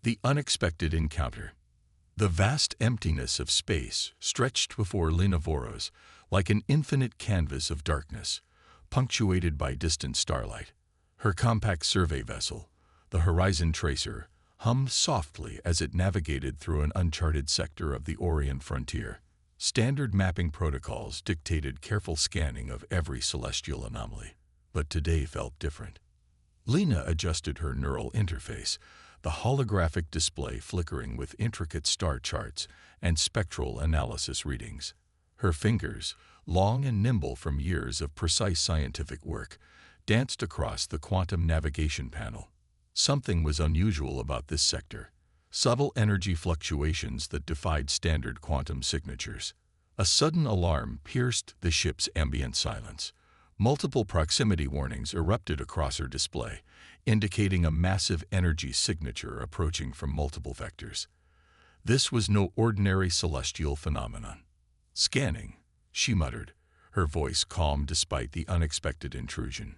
The unexpected encounter. The vast emptiness of space stretched before Lena Voros like an infinite canvas of darkness, punctuated by distant starlight. Her compact survey vessel, the Horizon Tracer, hummed softly as it navigated through an uncharted sector of the Orient frontier. Standard mapping protocols dictated careful scanning of every celestial anomaly, but today felt different. Lena adjusted her neural interface, the holographic display flickering with intricate star charts and spectral analysis readings. Her fingers, long and nimble from years of precise scientific work, danced across the quantum navigation panel. Something was unusual about this sector. Subtle energy fluctuations that defied standard quantum signatures. A sudden alarm pierced the ship's ambient silence. Multiple proximity warnings erupted across her display, indicating a massive energy signature approaching from multiple vectors. This was no ordinary celestial phenomenon. "Scanning," she muttered, her voice calm despite the unexpected intrusion.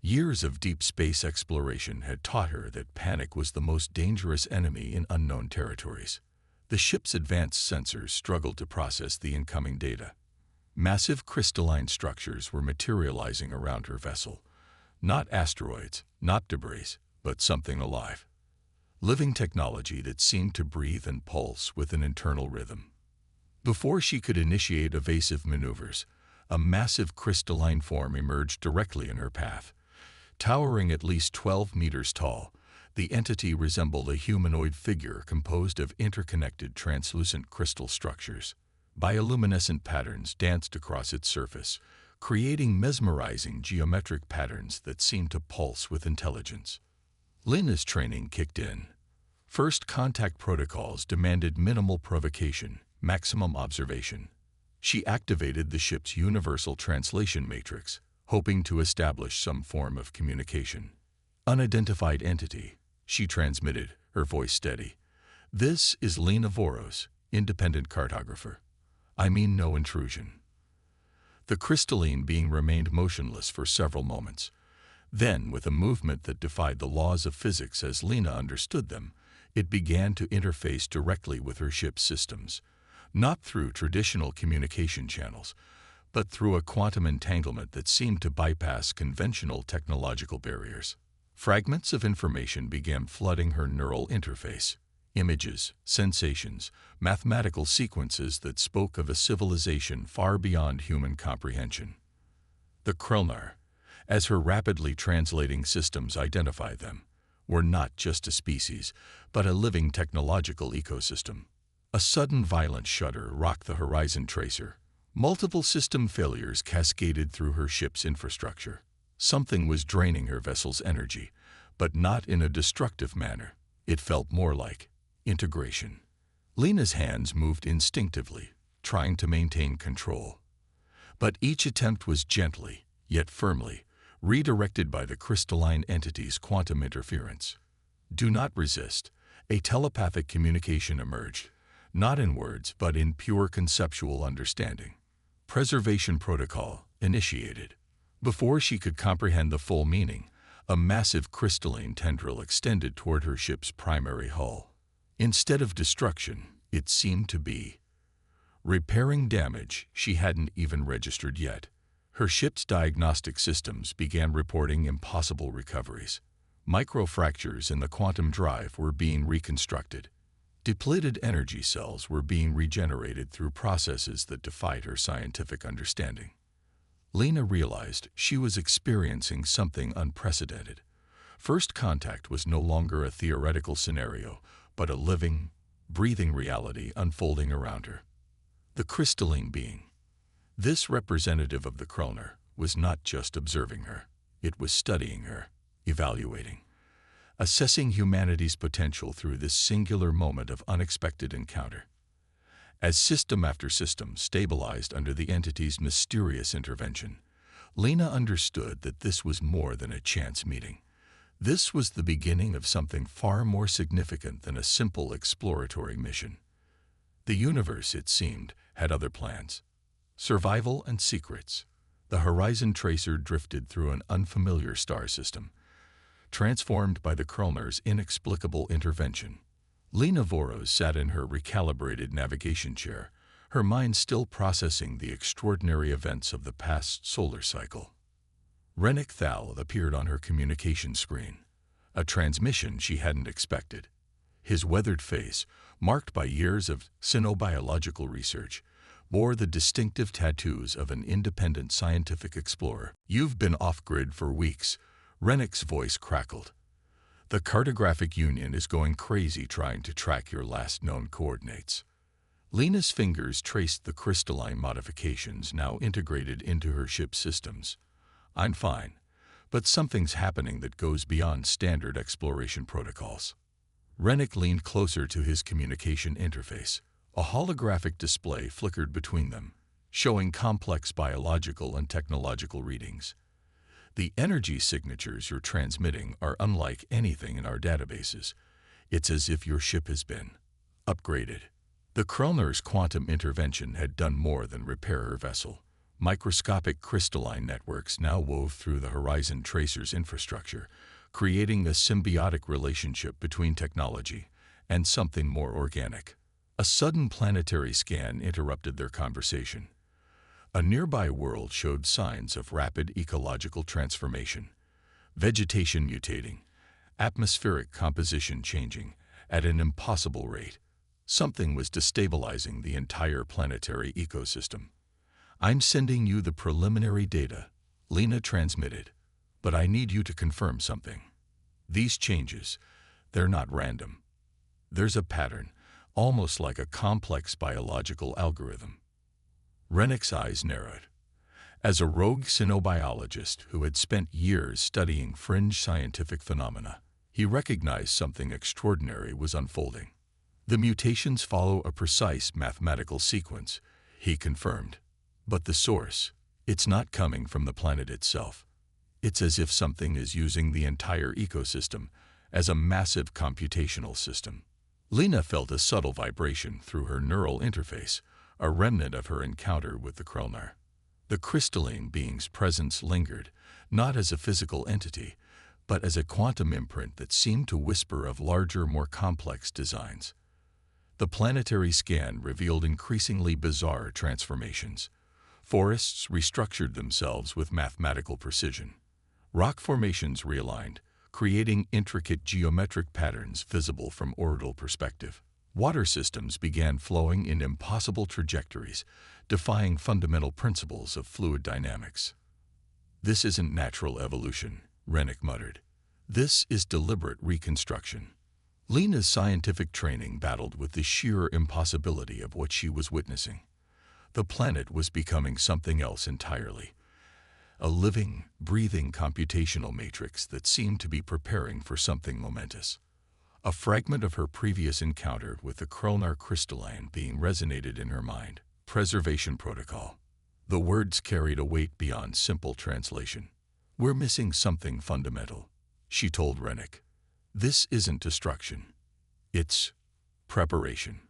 Years of deep space exploration had taught her that panic was the most dangerous enemy in unknown territories. The ship's advanced sensors struggled to process the incoming data. Massive crystalline structures were materializing around her vessel. Not asteroids, not debris, but something alive. Living technology that seemed to breathe and pulse with an internal rhythm. Before she could initiate evasive maneuvers, a massive crystalline form emerged directly in her path. Towering at least 12 meters tall, the entity resembled a humanoid figure composed of interconnected translucent crystal structures. Bioluminescent patterns danced across its surface, creating mesmerizing geometric patterns that seemed to pulse with intelligence. Lena's training kicked in. First contact protocols demanded minimal provocation, maximum observation. She activated the ship's universal translation matrix, hoping to establish some form of communication. "Unidentified entity," she transmitted, her voice steady. "This is Lena Voros, independent cartographer. I mean no intrusion." The crystalline being remained motionless for several moments. Then, with a movement that defied the laws of physics as Lena understood them, it began to interface directly with her ship's systems, not through traditional communication channels, but through a quantum entanglement that seemed to bypass conventional technological barriers. Fragments of information began flooding her neural interface. Images, sensations, mathematical sequences that spoke of a civilization far beyond human comprehension. The Krellnar, as her rapidly translating systems identified them, were not just a species, but a living technological ecosystem. A sudden violent shudder rocked the Horizon Tracer. Multiple system failures cascaded through her ship's infrastructure. Something was draining her vessel's energy, but not in a destructive manner. It felt more like integration. Lena's hands moved instinctively, trying to maintain control. But each attempt was gently, yet firmly, redirected by the crystalline entity's quantum interference. "Do not resist." A telepathic communication emerged, not in words, but in pure conceptual understanding. Preservation protocol initiated. Before she could comprehend the full meaning, a massive crystalline tendril extended toward her ship's primary hull. Instead of destruction, it seemed to be repairing damage she hadn't even registered yet. Her ship's diagnostic systems began reporting impossible recoveries. Microfractures in the quantum drive were being reconstructed. Depleted energy cells were being regenerated through processes that defied her scientific understanding. Lena realized she was experiencing something unprecedented. First contact was no longer a theoretical scenario, but a living, breathing reality unfolding around her. The crystalline being, this representative of the Krellnar, was not just observing her. It was studying her, evaluating, assessing humanity's potential through this singular moment of unexpected encounter. As system after system stabilized under the entity's mysterious intervention, Lena understood that this was more than a chance meeting. This was the beginning of something far more significant than a simple exploratory mission. The universe, it seemed, had other plans. Survival and secrets. The Horizon Tracer drifted through an unfamiliar star system, transformed by the Krellnar's inexplicable intervention. Lena Voros sat in her recalibrated navigation chair, her mind still processing the extraordinary events of the past solar cycle. Rennick Thal appeared on her communication screen, a transmission she hadn't expected. His weathered face, marked by years of cynobiological research, bore the distinctive tattoos of an independent scientific explorer. "You've been off-grid for weeks," Rennick's voice crackled. "The Cartographic Union is going crazy trying to track your last known coordinates." Lena's fingers traced the crystalline modifications now integrated into her ship's systems. "I'm fine, but something's happening that goes beyond standard exploration protocols." Rennick leaned closer to his communication interface. A holographic display flickered between them, showing complex biological and technological readings. "The energy signatures you're transmitting are unlike anything in our databases. It's as if your ship has been upgraded." The Krellner's quantum intervention had done more than repair her vessel. Microscopic crystalline networks now wove through the Horizon Tracer's infrastructure, creating a symbiotic relationship between technology and something more organic. A sudden planetary scan interrupted their conversation. A nearby world showed signs of rapid ecological transformation. Vegetation mutating, atmospheric composition changing at an impossible rate. Something was destabilizing the entire planetary ecosystem. "I'm sending you the preliminary data," Lena transmitted, "but I need you to confirm something. These changes, they're not random. There's a pattern, almost like a complex biological algorithm." Rennick's eyes narrowed. As a rogue cynobiologist who had spent years studying fringe scientific phenomena, he recognized something extraordinary was unfolding. "The mutations follow a precise mathematical sequence," he confirmed. "But the source, it's not coming from the planet itself. It's as if something is using the entire ecosystem as a massive computational system." Lena felt a subtle vibration through her neural interface, a remnant of her encounter with the Krellner. The crystalline being's presence lingered, not as a physical entity, but as a quantum imprint that seemed to whisper of larger, more complex designs. The planetary scan revealed increasingly bizarre transformations. Forests restructured themselves with mathematical precision. Rock formations realigned, creating intricate geometric patterns visible from orbital perspective. Water systems began flowing in impossible trajectories, defying fundamental principles of fluid dynamics. "This isn't natural evolution," Rennick muttered. "This is deliberate reconstruction." Lena's scientific training battled with the sheer impossibility of what she was witnessing. The planet was becoming something else entirely. A living, breathing computational matrix that seemed to be preparing for something momentous. A fragment of her previous encounter with the Krellner crystalline being resonated in her mind. Preservation protocol. The words carried a weight beyond simple translation. "We're missing something fundamental," she told Rennick. "This isn't destruction. It's preparation."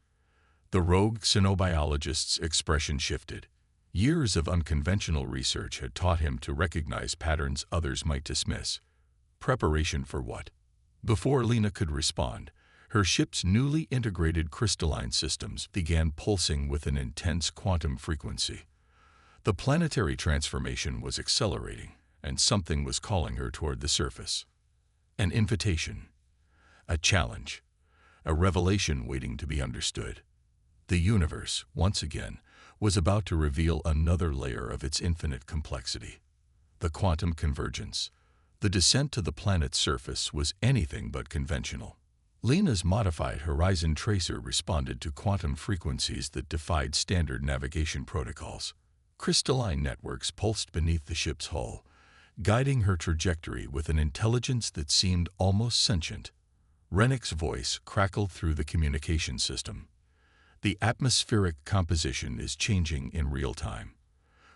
The rogue cynobiologist's expression shifted. Years of unconventional research had taught him to recognize patterns others might dismiss. Preparation for what? Before Lena could respond, her ship's newly integrated crystalline systems began pulsing with an intense quantum frequency. The planetary transformation was accelerating, and something was calling her toward the surface. An invitation. A challenge. A revelation waiting to be understood. The universe, once again, was about to reveal another layer of its infinite complexity. The quantum convergence. The descent to the planet's surface was anything but conventional. Lena's modified Horizon Tracer responded to quantum frequencies that defied standard navigation protocols. Crystalline networks pulsed beneath the ship's hull, guiding her trajectory with an intelligence that seemed almost sentient. Rennick's voice crackled through the communication system. "The atmospheric composition is changing in real time.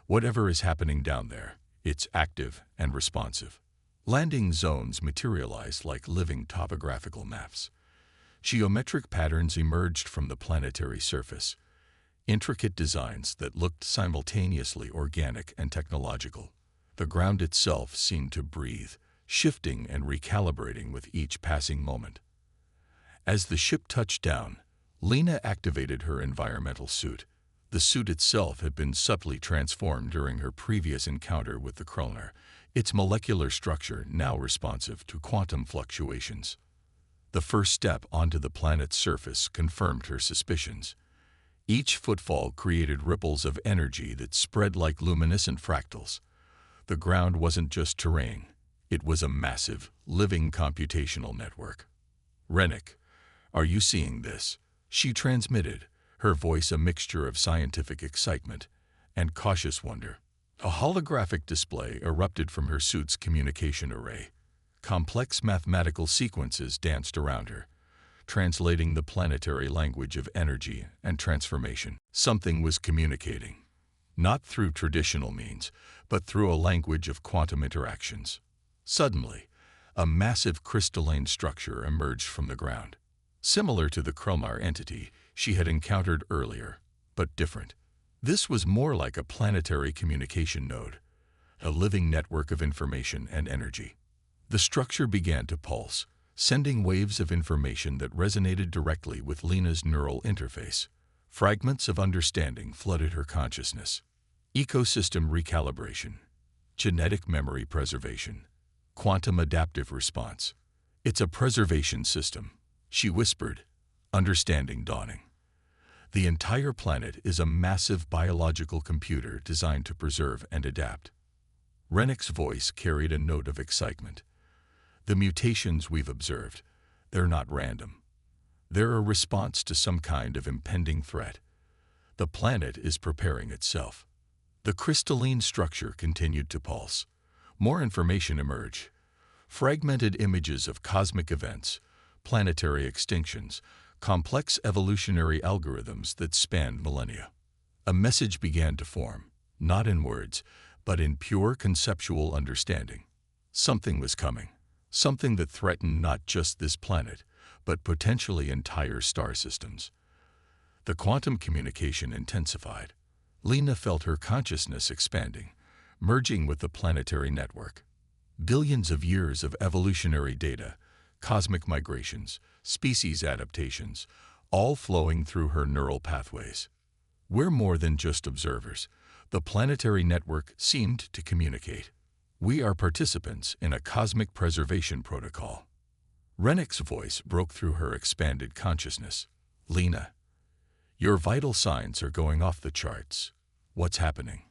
Whatever is happening down there, it's active and responsive." Landing zones materialized like living topographical maps. Geometric patterns emerged from the planetary surface, intricate designs that looked simultaneously organic and technological. The ground itself seemed to breathe, shifting and recalibrating with each passing moment. As the ship touched down, Lena activated her environmental suit. The suit itself had been subtly transformed during her previous encounter with the Krulner, its molecular structure now responsive to quantum fluctuations. The first step onto the planet's surface confirmed her suspicions. Each footfall created ripples of energy that spread like luminescent fractals. The ground wasn't just terrain. It was a massive, living computational network. "Rennick, are you seeing this?" she transmitted, her voice a mixture of scientific excitement and cautious wonder. A holographic display erupted from her suit's communication array. Complex mathematical sequences danced around her, translating the planetary language of energy and transformation. Something was communicating, not through traditional means, but through a language of quantum interactions. Suddenly, a massive crystalline structure emerged from the ground, similar to the Krulnar entity she had encountered earlier, but different. This was more like a planetary communication node, a living network of information and energy. The structure began to pulse, sending waves of information that resonated directly with Lena's neural interface. Fragments of understanding flooded her consciousness. Ecosystem recalibration, genetic memory preservation, quantum adaptive response. "It's a preservation system," she whispered, understanding dawning. "The entire planet is a massive biological computer designed to preserve and adapt." Rennick's voice carried a note of excitement. "The mutations we've observed, they're not random. They're a response to some kind of impending threat. The planet is preparing itself." The crystalline structure continued to pulse. More information emerged. Fragmented images of cosmic events, planetary extinctions, complex evolutionary algorithms that spanned millennia. A message began to form, not in words, but in pure conceptual understanding. Something was coming, something that threatened not just this planet, but potentially entire star systems. The quantum communication intensified. Lena felt her consciousness expanding, merging with the planetary network. Billions of years of evolutionary data, cosmic migrations, species adaptations, all flowing through her neural pathways. "We're more than just observers," the planetary network seemed to communicate. "We are participants in a cosmic preservation protocol." Rennick's voice broke through her expanded consciousness. "Lena, your vital signs are going off the charts. What's happening?"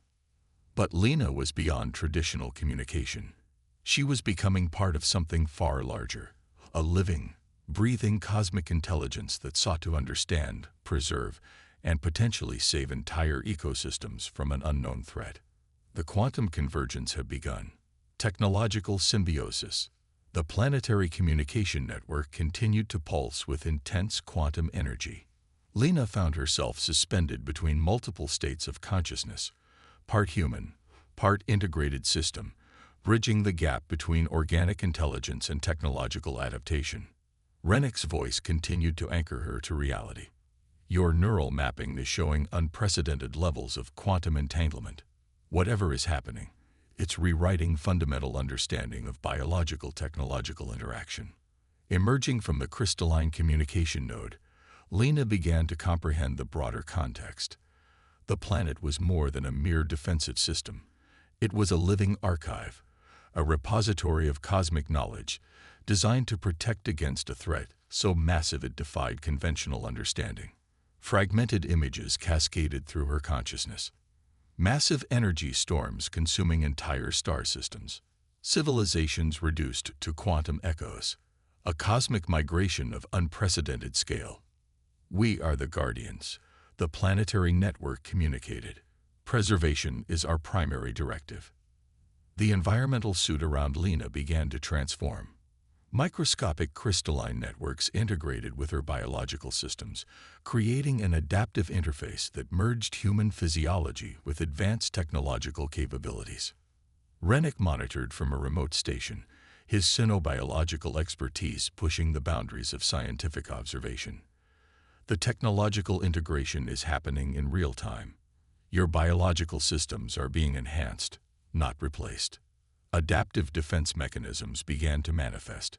But Lena was beyond traditional communication. She was becoming part of something far larger, a living, breathing cosmic intelligence that sought to understand, preserve, and potentially save entire ecosystems from an unknown threat. The quantum convergence had begun. Technological symbiosis. The planetary communication network continued to pulse with intense quantum energy. Lena found herself suspended between multiple states of consciousness, part human, part integrated system, bridging the gap between organic intelligence and technological adaptation. Rennick's voice continued to anchor her to reality. "Your neural mapping is showing unprecedented levels of quantum entanglement. Whatever is happening, it's rewriting fundamental understanding of biological-technological interaction." Emerging from the crystalline communication node, Lena began to comprehend the broader context. The planet was more than a mere defensive system. It was a living archive, a repository of cosmic knowledge designed to protect against a threat so massive it defied conventional understanding. Fragmented images cascaded through her consciousness. Massive energy storms consuming entire star systems. Civilizations reduced to quantum echoes. A cosmic migration of unprecedented scale. "We are the guardians," the planetary network communicated. "Preservation is our primary directive." The environmental suit around Lena began to transform. Microscopic crystalline networks integrated with her biological systems, creating an adaptive interface that merged human physiology with advanced technological capabilities. Rennick monitored from a remote station, his cynobiological expertise pushing the boundaries of scientific observation. "The technological integration is happening in real time. Your biological systems are being enhanced, not replaced." Adaptive defense mechanisms began to manifest.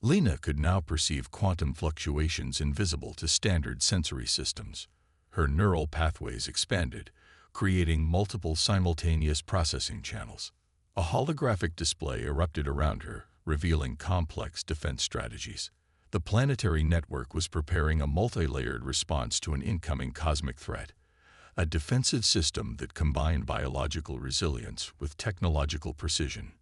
Lena could now perceive quantum fluctuations invisible to standard sensory systems. Her neural pathways expanded, creating multiple simultaneous processing channels. A holographic display erupted around her, revealing complex defense strategies. The planetary network was preparing a multi-layered response to an incoming cosmic threat, a defensive system that combined biological resilience with technological precision.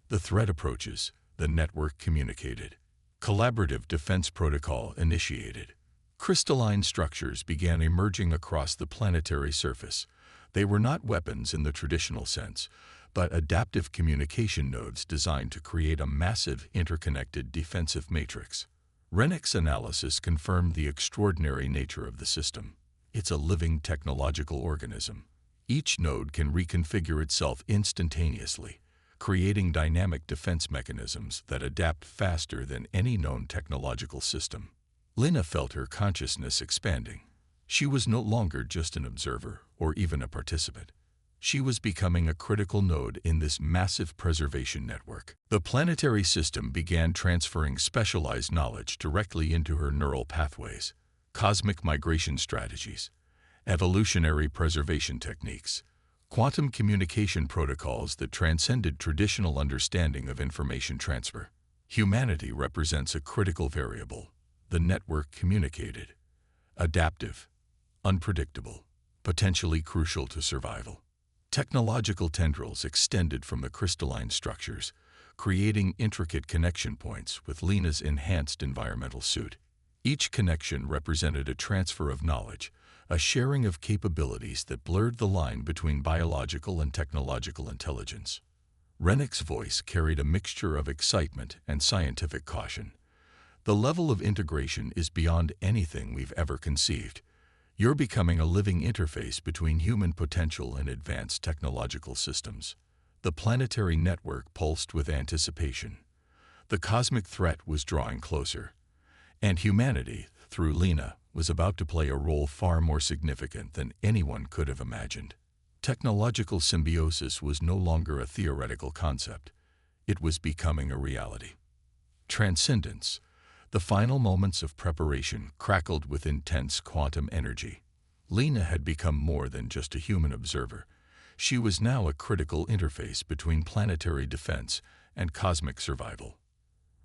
The threat approaches, the network communicated. Collaborative defense protocol initiated. Crystalline structures began emerging across the planetary surface. They were not weapons in the traditional sense, but adaptive communication nodes designed to create a massive, interconnected defensive matrix. Rennick's analysis confirmed the extraordinary nature of the system. It's a living technological organism. Each node can reconfigure itself instantaneously, creating dynamic defense mechanisms that adapt faster than any known technological system. Lena felt her consciousness expanding. She was no longer just an observer or even a participant. She was becoming a critical node in this massive preservation network. The planetary system began transferring specialized knowledge directly into her neural pathways. Cosmic migration strategies, evolutionary preservation techniques, quantum communication protocols that transcended traditional understanding of information transfer. Humanity represents a critical variable. The network communicated. Adaptive, unpredictable, potentially crucial to survival. Technological tendrils extended from the crystalline structures, creating intricate connection points with Lena's enhanced environmental suit. Each connection represented a transfer of knowledge, a sharing of capabilities that blurred the line between biological and technological intelligence. Rennick's voice carried a mixture of excitement and scientific caution. The level of integration is beyond anything we've ever conceived. You're becoming a living interface between human potential and advanced technological systems. The planetary network pulsed with anticipation. The cosmic threat was drawing closer, and humanity, through Lena, was about to play a role far more significant than anyone could have imagined. Technological symbiosis was no longer a theoretical concept. It was becoming a reality. Transcendence. The final moments of preparation crackled with intense quantum energy. Lena had become more than just a human observer. She was now a critical interface between planetary defense and cosmic survival.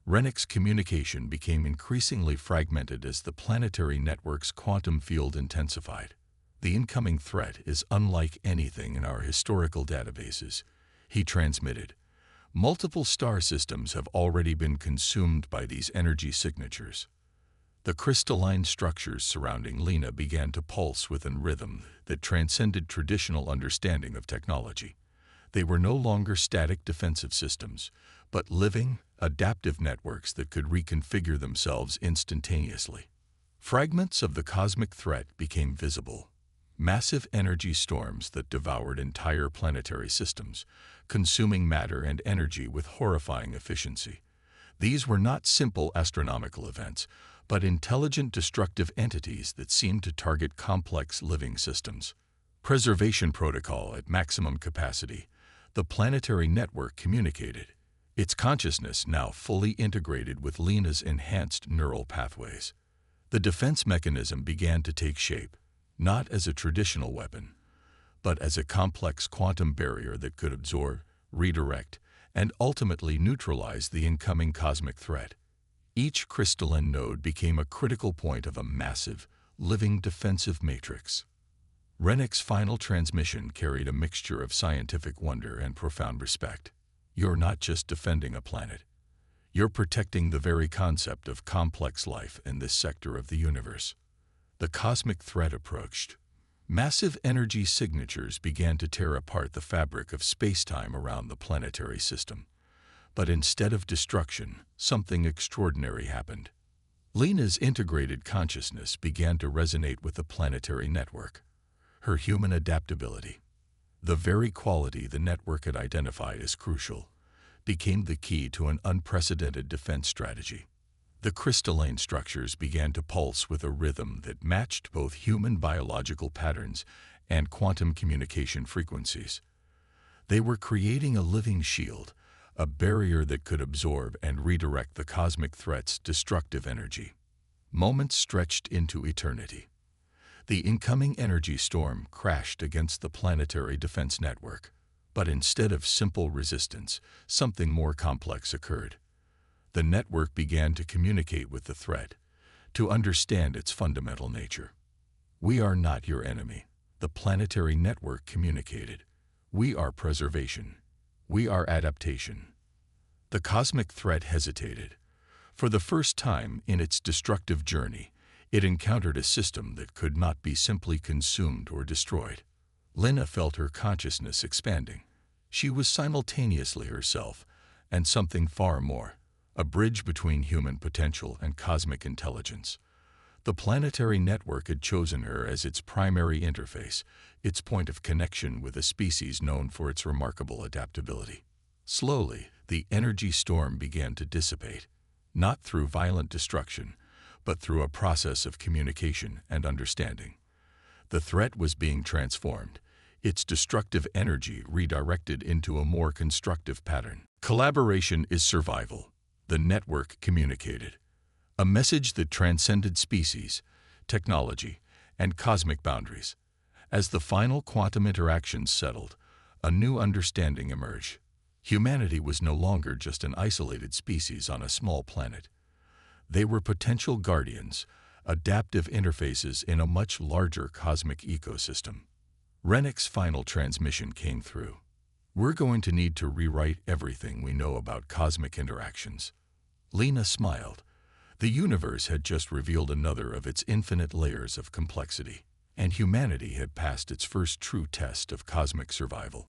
Rennick's communication became increasingly fragmented as the planetary network's quantum field intensified. The incoming threat is unlike anything in our historical databases, he transmitted. Multiple star systems have already been consumed by these energy signatures. The crystalline structures surrounding Lena began to pulse with a rhythm that transcended traditional understanding of technology. They were no longer static defensive systems, but living, adaptive networks that could reconfigure themselves instantaneously. Fragments of the cosmic threat became visible. Massive energy storms that devoured entire planetary systems, consuming matter and energy with horrifying efficiency. These were not simple astronomical events, but intelligent destructive entities that seemed to target complex living systems. Preservation protocol at maximum capacity. The planetary network communicated, its consciousness now fully integrated with Lena's enhanced neural pathways. The defense mechanism began to take shape, not as a traditional weapon, but as a complex quantum barrier that could absorb, redirect, and ultimately neutralize the incoming cosmic threat. Each crystalline node became a critical point of a massive, living defensive matrix. Rennick's final transmission carried a mixture of scientific wonder and profound respect. You're not just defending a planet. You're protecting the very concept of complex life in this sector of the universe. The cosmic threat approached. Massive energy signatures began to tear apart the fabric of space-time around the planetary system. But instead of destruction, something extraordinary happened. Lena's integrated consciousness began to resonate with the planetary network. Her human adaptability, the very quality the network had identified as crucial, became the key to an unprecedented defense strategy. The crystalline structures began to pulse with a rhythm that matched both human biological patterns and quantum communication frequencies. They were creating a living shield, a barrier that could absorb and redirect the cosmic threat's destructive energy. Moments stretched into eternity. The incoming energy storm crashed against the planetary defense network. But instead of simple resistance, something more complex occurred. The network began to communicate with the threat, to understand its fundamental nature. "We are not your enemy," the planetary network communicated. "We are preservation. We are adaptation." The cosmic threat hesitated. For the first time in its destructive journey, it encountered a system that could not be simply consumed or destroyed. Lina felt her consciousness expanding. She was simultaneously herself and something far more, a bridge between human potential and cosmic intelligence. The planetary network had chosen her as its primary interface, its point of connection with a species known for its remarkable adaptability. Slowly, the energy storm began to dissipate, not through violent destruction, but through a process of communication and understanding. The threat was being transformed, its destructive energy redirected into a more constructive pattern. "Collaboration is survival," the network communicated. A message that transcended species, technology, and cosmic boundaries. As the final quantum interactions settled, a new understanding emerged. Humanity was no longer just an isolated species on a small planet. They were potential guardians, adaptive interfaces in a much larger cosmic ecosystem. Rennick's final transmission came through. "We're going to need to rewrite everything we know about cosmic interactions." Lina smiled. The universe had just revealed another of its infinite layers of complexity, and humanity had passed its first true test of cosmic survival.